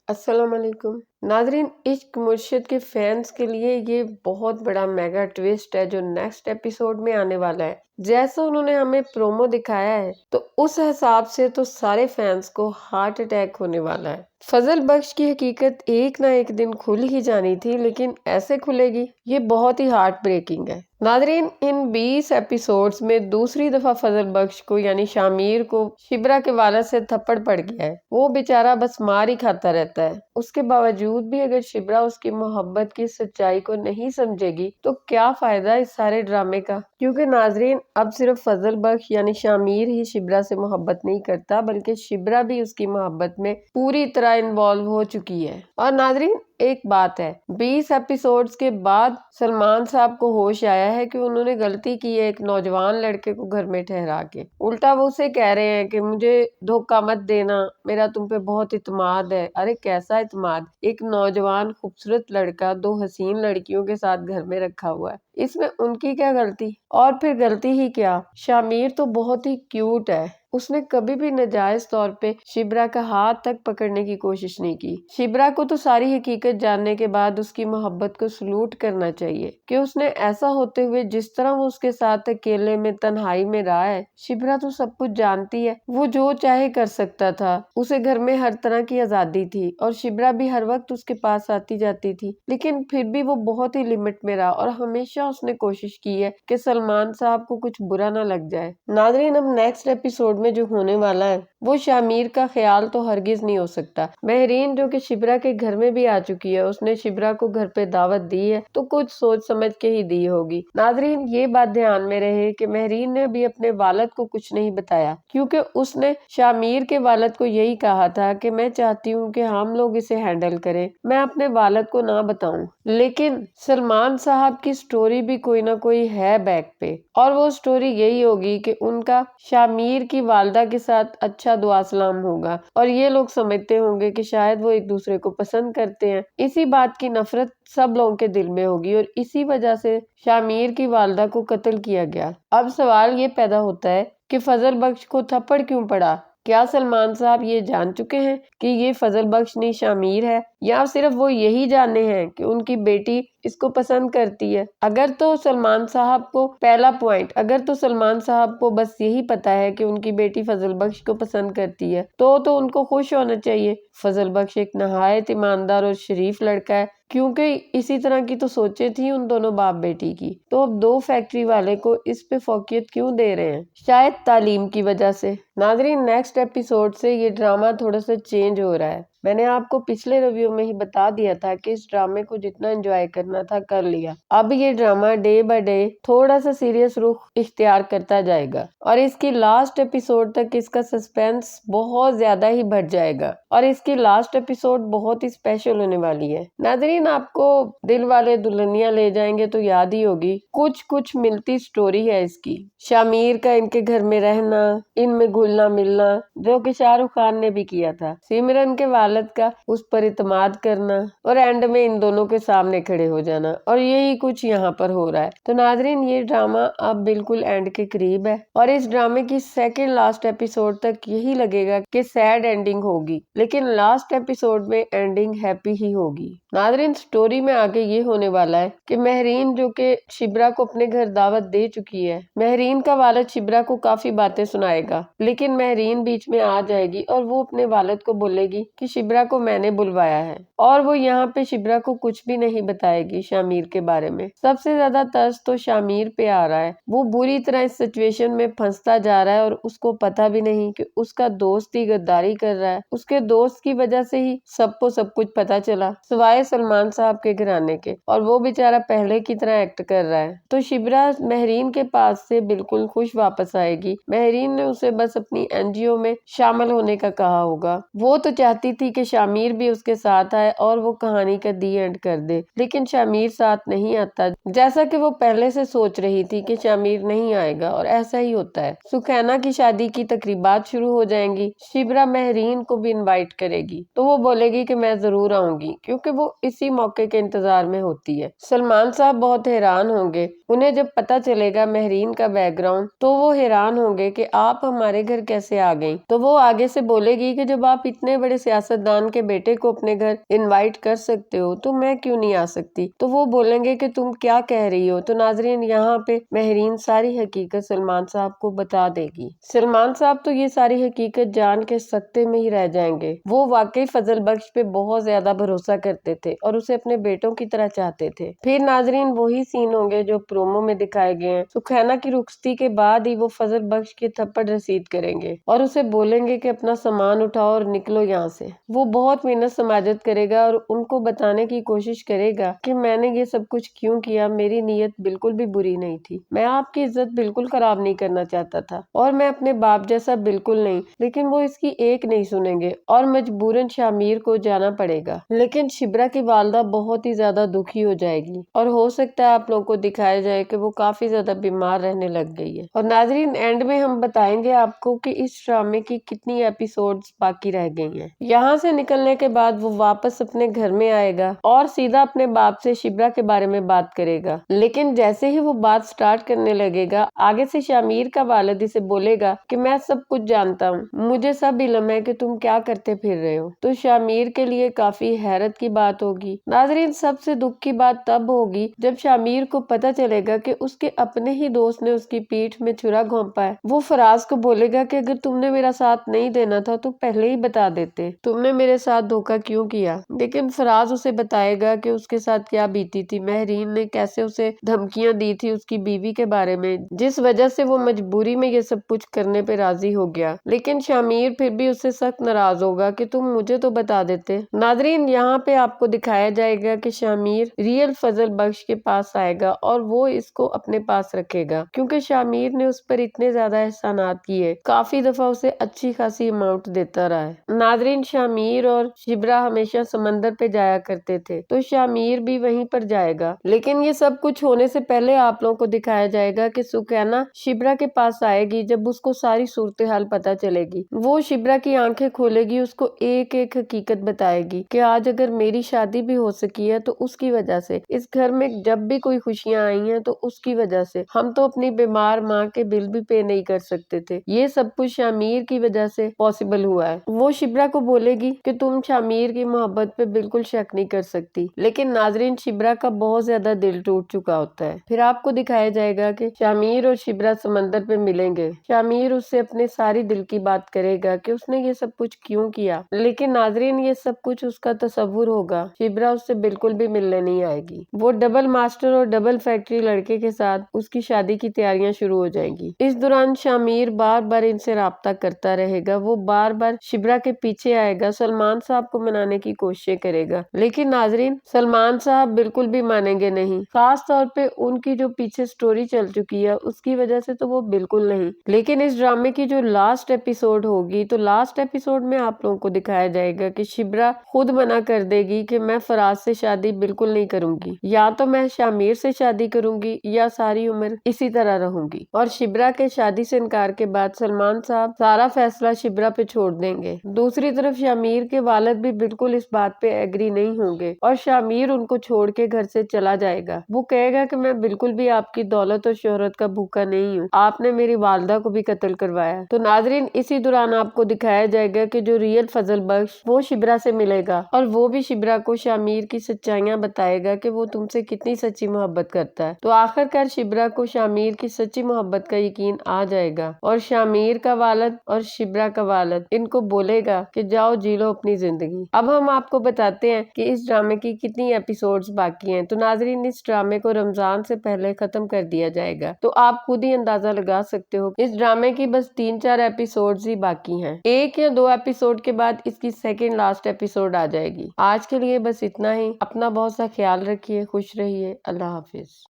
अस्सलाम वालेकुम नाजरीन। इश्क मुर्शिद के फैंस के लिए ये बहुत बड़ा मेगा ट्विस्ट है जो नेक्स्ट एपिसोड में आने वाला है। जैसा उन्होंने हमें प्रोमो दिखाया है तो उस हिसाब से तो सारे फैंस को हार्ट अटैक होने वाला है। फजल बख्श की हकीकत एक ना एक दिन खुल ही जानी थी, लेकिन ऐसे खुलेगी ये बहुत ही हार्ट ब्रेकिंग है। नाजरीन, इन 20 एपिसोड्स में दूसरी दफा फजल बख्श को यानी शामिर को शिब्रा के वालिद से थप्पड़ पड़ गया है। वो बेचारा बस मार ही खाता रहता है। उसके बावजूद भी अगर शिब्रा उसकी मोहब्बत की सच्चाई को नहीं समझेगी तो क्या फायदा इस सारे ड्रामे का। क्योंकि नाजरीन, अब सिर्फ फजल बख्श यानी शामिर ही शिब्रा से मोहब्बत नहीं करता, बल्कि शिब्रा भी उसकी मोहब्बत में पूरी तरह इन्वॉल्व हो चुकी है। और नाजरीन, एक बात है, 20 एपिसोड्स के बाद सलमान साहब को होश आया है कि उन्होंने गलती की है एक नौजवान लड़के को घर में ठहरा के। उल्टा वो उसे कह रहे हैं कि मुझे धोखा मत देना, मेरा तुम पे बहुत इत्मीनाद है। अरे कैसा इत्मीनाद? एक नौजवान खूबसूरत लड़का 2 हसीन लड़कियों के साथ घर में रखा हुआ है, इसमें उनकी क्या गलती? और फिर गलती ही क्या, शामिर तो बहुत ही क्यूट है। उसने कभी भी नाजायज तौर पे शिब्रा का हाथ तक पकड़ने की कोशिश नहीं की। शिब्रा को तो सारी हकीकत जानने के बाद उसकी मोहब्बत को सलूट करना चाहिए कि उसने ऐसा होते हुए जिस तरह वो उसके साथ अकेले में तन्हाई में रहा है। शिब्रा तो सब कुछ जानती है, वो जो चाहे कर सकता था। उसे घर में हर तरह की आजादी थी और शिब्रा भी हर वक्त उसके पास आती जाती थी, लेकिन फिर भी वो बहुत ही लिमिट में रहा और हमेशा उसने कोशिश की है कि सलमान साहब को कुछ बुरा ना लग जाए। नाजरीन, अब नेक्स्ट एपिसोड में जो होने वाला है वो शामिर का ख्याल तो हरगिज नहीं हो सकता। महरीन जो कि शिब्रा के घर में भी आ चुकी है, उसने शिब्रा को घर पे दावत दी है तो कुछ सोच समझ के ही दी होगी। नाजरीन, ये बात ध्यान में रहे कि महरीन ने भी अपने वालिद को कुछ नहीं बताया, क्योंकि उसने शामिर के वालिद को यही कहा था कि मैं चाहती हूँ कि हम लोग इसे हैंडल करें, मैं अपने वालिद को ना बताऊं। लेकिन सलमान साहब की स्टोरी भी कोई ना कोई है बैक पे, और वो स्टोरी यही होगी कि उनका शामिर की वालदा के साथ अच्छा दुआ सलाम होगा और ये लोग समझते होंगे कि शायद वो एक दूसरे को पसंद करते हैं। इसी बात की नफरत सब लोगों के दिल में होगी और इसी वजह से शामिर की वालदा को कत्ल किया गया। अब सवाल ये पैदा होता है कि फजल बख्श को थप्पड़ क्यों पड़ा? क्या सलमान साहब ये जान चुके हैं कि ये फजल बख्श नहीं शामिर है, या सिर्फ वो यही जाने हैं कि उनकी बेटी इसको पसंद करती है? अगर तो सलमान साहब को पहला पॉइंट, अगर तो सलमान साहब को बस यही पता है कि उनकी बेटी फजल बख्श को पसंद करती है तो उनको खुश होना चाहिए। फजल बख्श एक नहायत ईमानदार और शरीफ लड़का है, क्योंकि इसी तरह की तो सोचे थी उन दोनों बाप बेटी की। तो अब 2 फैक्ट्री वाले को इस पे फोकियत क्यों दे रहे हैं? शायद तालीम की वजह से। नाजरीन, नेक्स्ट एपिसोड से ये ड्रामा थोड़ा सा चेंज हो रहा है। मैंने आपको पिछले रिव्यू में ही बता दिया था कि इस ड्रामे को जितना एंजॉय करना था कर लिया। अब ये ड्रामा डे बाय डे थोड़ा सा सीरियस रुख इख्तियार करता जाएगा और इसकी लास्ट एपिसोड तक इसका सस्पेंस बहुत ज्यादा ही बढ़ जाएगा और इसकी लास्ट एपिसोड बहुत ही स्पेशल होने वाली है। नाजरीन, आपको दिल वाले दुल्हनिया ले जाएंगे तो याद ही होगी, कुछ कुछ मिलती स्टोरी है इसकी। शामिर का इनके घर में रहना, इनमें घुलना मिलना, जो कि शाहरुख खान ने भी किया था, सिमरन के वालिद का उस पर इत्मीनाद करना और एंड में इन दोनों के सामने खड़े हो जाना, और यही कुछ यहाँ पर हो रहा है। तो नाजरीन, ये ड्रामा अब बिल्कुल एंड के करीब है और इस ड्रामे की सेकंड लास्ट एपिसोड तक यही लगेगा कि सैड एंडिंग होगी, लेकिन लास्ट एपिसोड में एंडिंग हैप्पी ही होगी। नाजरीन, स्टोरी में आगे ये होने वाला है कि महरीन जो कि शिब्रा को अपने घर दावत दे चुकी है, महरीन का वालिद शिब्रा को काफी बातें सुनाएगा, लेकिन महरीन बीच में आ जाएगी और वो अपने वालिद को बोलेगी कि शिब्रा को मैंने बुलवाया है, और वो यहाँ पे शिब्रा को कुछ भी नहीं बताएगी शामिर के बारे में। सबसे ज्यादा तरस तो शामिर पे आ रहा है, वो बुरी तरह इस सिचुएशन में फंसता जा रहा है और उसको पता भी नहीं कि उसका दोस्त ही गद्दारी कर रहा है। उसके दोस्त की वजह से ही सबको सब कुछ पता चला, सिवाय सलमान साहब के घराने के, और वो बेचारा पहले की तरह एक्ट कर रहा है। तो शिब्रा महरीन के पास से बिल्कुल खुश वापस आएगी। महरीन ने उसे बस अपनी एनजीओ में शामिल होने का कहा होगा। वो तो चाहती थी कि शामिर भी उसके साथ आए और वो कहानी का दी एंड कर दे, लेकिन शामिर साथ नहीं आता, जैसा कि वो पहले से सोच रही थी कि शामिर नहीं आएगा, और ऐसा ही होता है। सुखैना की शादी की तकरीबात शुरू हो जाएंगी। शिब्रा महरीन को भी इनवाइट करेगी तो वो बोलेगी कि मैं जरूर आऊंगी, क्योंकि वो इसी मौके के इंतजार में होती है। सलमान साहब बहुत हैरान होंगे, उन्हें जब पता चलेगा महरीन का बैकग्राउंड तो वो हैरान होंगे कि आप हमारे घर कैसे आ गई। तो वो आगे से बोलेगी कि जब आप इतने बड़े सियासतदान के बेटे को अपने घर इनवाइट कर सकते हो तो मैं क्यों नहीं आ सकती। तो वो बोलेंगे कि तुम क्या कह रही हो। तो नाजरीन यहाँ पे महरीन सारी हकीकत सलमान साहब को बता देगी। सलमान साहब तो ये सारी हकीकत जान के सकते में ही रह जाएंगे। वो वाकई फजल बख्श पे बहुत ज्यादा भरोसा करते थे और उसे अपने बेटों की तरह चाहते थे। फिर नाजरीन वही सीन होंगे जो प्रोमो में दिखाए गए हैं। सुखैना की रुखसती के बाद ही वो फजल बख्श के थप्पड़ रसीद करेंगे और उसे बोलेंगे कि अपना सामान उठाओ और निकलो यहाँ से। वो बहुत मेहनत समाजत करेगा और उनको बताने की कोशिश करेगा कि मैंने ये सब कुछ क्यों किया, मेरी नीयत बिल्कुल भी बुरी नहीं थी, मैं आपकी इज्जत बिल्कुल खराब नहीं करना चाहता था और मैं अपने बाप जैसा बिल्कुल नहीं। लेकिन वो इसकी एक नहीं सुनेंगे और मजबूरन शामिर को जाना पड़ेगा। लेकिन शिब्रा की वालदा बहुत ही ज्यादा दुखी हो जाएगी और हो सकता है आप लोगों को दिखाया जाए कि वो काफी ज्यादा बीमार रहने लग गई है। और नाजरीन एंड में हम बताएंगे आपको कि इस ड्रामे की कितनी एपिसोड्स बाकी रह गई हैं। यहाँ से निकलने के बाद वो वापस अपने घर में आएगा और सीधा अपने बाप से शिब्रा के बारे में बात करेगा। लेकिन जैसे ही वो बात स्टार्ट करने लगेगा आगे से शामिर का वालिद इसे बोलेगा कि मैं सब कुछ जानता हूँ, मुझे सब इल्म है कि तुम क्या करते फिर रहे हो। तो शामिर के लिए काफी हैरत की बात होगी। नाजरीन सबसे दुख की बात तब होगी जब शामिर को पता चलेगा कि उसके अपने ही दोस्त ने उसकी पीठ में छुरा घोंपा है। वो फराज को बोलेगा कि अगर तुमने मेरा साथ नहीं देना था तो पहले ही बता देते, तुमने मेरे साथ धोखा क्यों किया। लेकिन फराज उसे बताएगा कि उसके साथ क्या बीती थी, महरीन ने कैसे उसे धमकियां दी थी उसकी बीवी के बारे में, जिस वजह से वो मजबूरी में ये सब कुछ करने पे राजी हो गया। लेकिन शामिर फिर भी उससे सख्त नाराज होगा कि तुम मुझे तो बता देते। नाजरीन यहाँ पे आपको दिखाया जाएगा कि शामिर रियल फजल बख्श के पास आएगा और वो इसको अपने पास रखेगा क्योंकि शामिर ने उस पर इतने ज्यादा एहसानात किए, काफी दफा उसे अच्छी खासी अमाउंट देता रहा है। नाजरीन शामिर और शिब्रा हमेशा समंदर पे जाया करते थे तो शामिर भी वहीं पर जाएगा। लेकिन ये सब कुछ होने से पहले आप लोगों को दिखाया जाएगा कि सुखैना शिब्रा के पास आएगी। जब उसको सारी सूरत हाल पता चलेगी वो शिब्रा की आंखें खोलेगी, उसको एक एक हकीकत बताएगी कि आज अगर मेरी शादी भी हो सकी है तो उसकी वजह से, इस घर में जब भी कोई खुशियां आई हैं तो उसकी वजह से, हम तो अपनी बीमार माँ के बिल भी पे नहीं कर सकते थे, ये सब कुछ शामिर की वजह से पॉसिबल हुआ है। वो शिब्रा को बोलेगी कि तुम शामिर की मोहब्बत पे बिल्कुल शक नहीं कर सकती। लेकिन नाजरीन शिब्रा का बहुत ज्यादा दिल टूट चुका होता है। फिर आपको दिखाया जाएगा कि शामिर और शिब्रा समंदर पे मिलेंगे। शामिर उससे अपने सारी दिल की बात करेगा कि उसने ये सब कुछ क्यों किया। लेकिन नाजरीन ये सब कुछ उसका तस्वुर होगा, शिब्रा उससे बिल्कुल भी मिलने नहीं आएगी। वो डबल मास्टर और डबल फैक्ट्री लड़के के साथ उसकी शादी की तैयारियां शुरू हो जाएंगी। इस दौरान शामिर बार बार इनसे राब्ता करता रहेगा, वो बार बार शिब्रा के पीछे आएगा, सलमान साहब को मनाने की कोशिश करेगा। लेकिन नाजरीन सलमान साहब बिल्कुल भी मानेंगे नहीं, खास तौर पे उनकी जो पीछे स्टोरी चल चुकी है उसकी वजह से तो वो बिल्कुल नहीं। लेकिन इस ड्रामे की जो लास्ट एपिसोड होगी तो लास्ट एपिसोड में आप लोगों को दिखाया जाएगा कि शिब्रा खुद मना कर देगी कि मैं फराज से शादी बिल्कुल नहीं करूंगी, या तो मैं शामिर से शादी करूंगी या सारी उम्र इसी तरह रहूंगी। और शिब्रा के शादी से इनकार के बाद सलमान साहब सारा फैसला शिब्रा पे छोड़ देंगे। दूसरी तरफ शामिर के वालिद भी बिल्कुल इस बात पे एग्री नहीं होंगे और शामिर उनको छोड़ के घर से चला जाएगा। वो कहेगा कि मैं बिल्कुल भी आपकी दौलत और शोहरत का भूखा नहीं हूँ, आपने मेरी वालदा को भी कत्ल करवाया। तो नाजरीन इसी दौरान आपको दिखाया जाएगा कि जो रियल फजल बख्श वो शिब्रा से मिलेगा और वो भी शिब्रा को शामिर की सच्चाइयां बताएगा कि वो तुमसे कितनी सच्ची मोहब्बत करता है। तो आखिरकार शिब्रा को शामिर की सच्ची मोहब्बत का यकीन आ जाएगा और शामिर का वालिद और शिब्रा का वालिद इनको बोलेगा कि जाओ जी लो अपनी जिंदगी। अब हम आपको बताते हैं कि इस ड्रामे की कितनी एपिसोड्स बाकी हैं। तो नाजरीन इस ड्रामे को रमजान से पहले खत्म कर दिया जाएगा, तो आप खुद ही अंदाजा लगा सकते हो इस ड्रामे की बस 3-4 एपिसोड्स ही बाकी हैं। 1 या 2 एपिसोड के बाद इसकी सेकंड लास्ट एपिसोड आ जाएगी। आज के लिए बस इतना ही। अपना बहुत सा ख्याल रखिए, खुश रहिए, अल्लाह हाफिज।